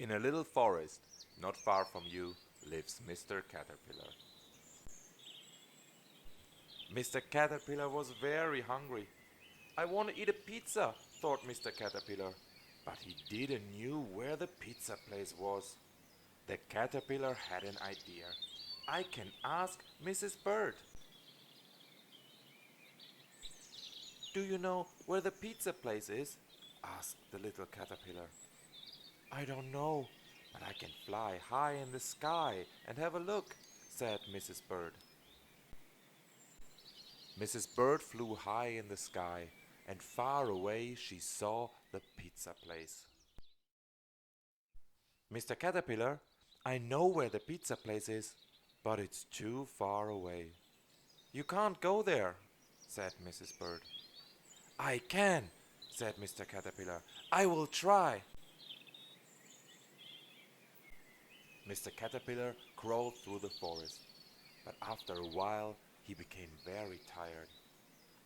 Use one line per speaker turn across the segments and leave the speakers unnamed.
In a little forest, not far from you, lives Mr. Caterpillar. Mr. Caterpillar was very hungry. I want to eat a pizza, thought Mr. Caterpillar, but he didn't know where the pizza place was. The caterpillar had an idea. I can ask Mrs. Bird. Do you know where the pizza place is? Asked the little caterpillar. I don't know, but I can fly high in the sky and have a look, said Mrs. Bird. Mrs. Bird flew high in the sky, and far away she saw the pizza place. Mr. Caterpillar, I know where the pizza place is, but it's too far away. You can't go there, said Mrs. Bird. I can, said Mr. Caterpillar. I will try. Mr. Caterpillar crawled through the forest, but after a while he became very tired.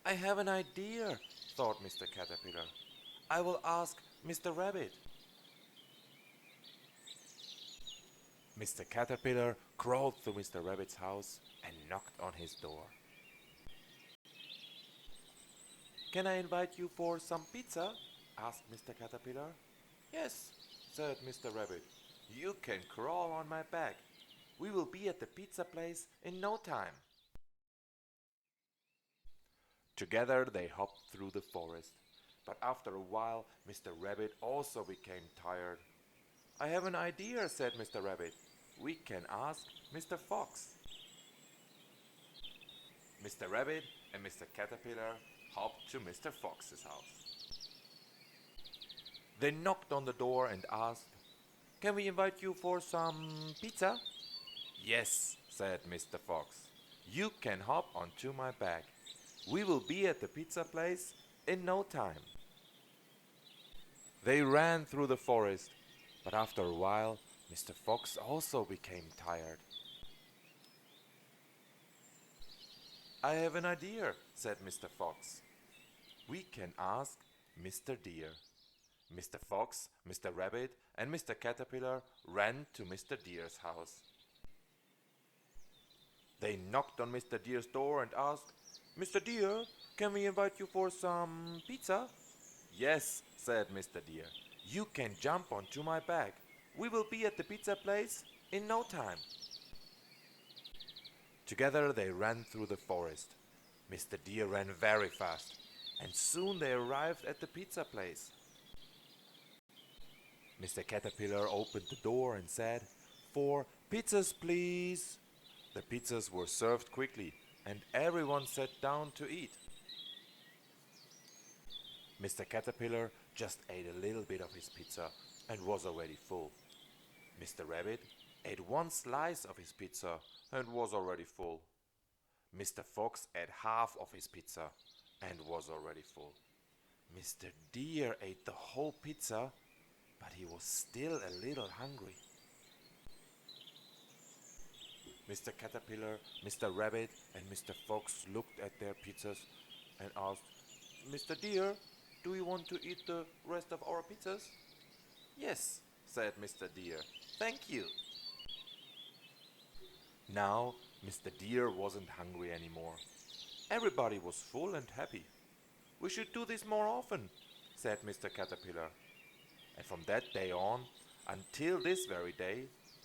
I have an idea, thought Mr. Caterpillar. I will ask Mr. Rabbit. Mr. Caterpillar crawled through Mr. Rabbit's house and knocked on his door. Can I invite you for some pizza? Asked Mr. Caterpillar. Yes, said Mr. Rabbit. You can crawl on my back. We will be at the pizza place in no time. Together they hopped through the forest, but after a while Mr. Rabbit also became tired. I have an idea, said Mr. Rabbit. We can ask Mr. Fox. Mr. Rabbit and Mr. Caterpillar hopped to Mr. Fox's house. They knocked on the door and asked, Can we invite you for some pizza? Yes, said Mr. Fox. You can hop onto my back. We will be at the pizza place in no time. They ran through the forest, but after a while, Mr. Fox also became tired. I have an idea, said Mr. Fox. We can ask Mr. Deer. Mr. Fox, Mr. Rabbit, and Mr. Caterpillar ran to Mr. Deer's house. They knocked on Mr. Deer's door and asked, Mr. Deer, can we invite you for some pizza? Yes, said Mr. Deer. You can jump onto my back. We will be at the pizza place in no time. Together they ran through the forest. Mr. Deer ran very fast, and soon they arrived at the pizza place. Mr. Caterpillar opened the door and said, 4 pizzas, please. The pizzas were served quickly, and everyone sat down to eat. Mr. Caterpillar just ate a little bit of his pizza and was already full. Mr. Rabbit ate 1 slice of his pizza and was already full. Mr. Fox ate half of his pizza and was already full. Mr. Deer ate the whole pizza, but he was still a little hungry. Mr. Caterpillar, Mr. Rabbit, and Mr. Fox looked at their pizzas and asked, Mr. Deer, do you want to eat the rest of our pizzas? Yes, said Mr. Deer. Thank you. Now, Mr. Deer wasn't hungry anymore. Everybody was full and happy. We should do this more often, said Mr. Caterpillar. And from that day on, until this very day,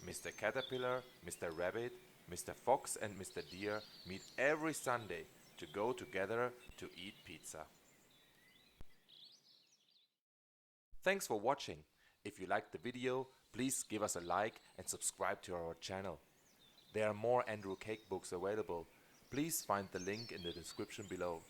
Mr. Caterpillar, Mr. Rabbit, Mr. Fox and Mr. Deer meet every Sunday to go together to eat pizza. Thanks for watching. If you liked the video, please give us a like and subscribe to our channel. There are more Andrew Cake books available. Please find the link in the description below.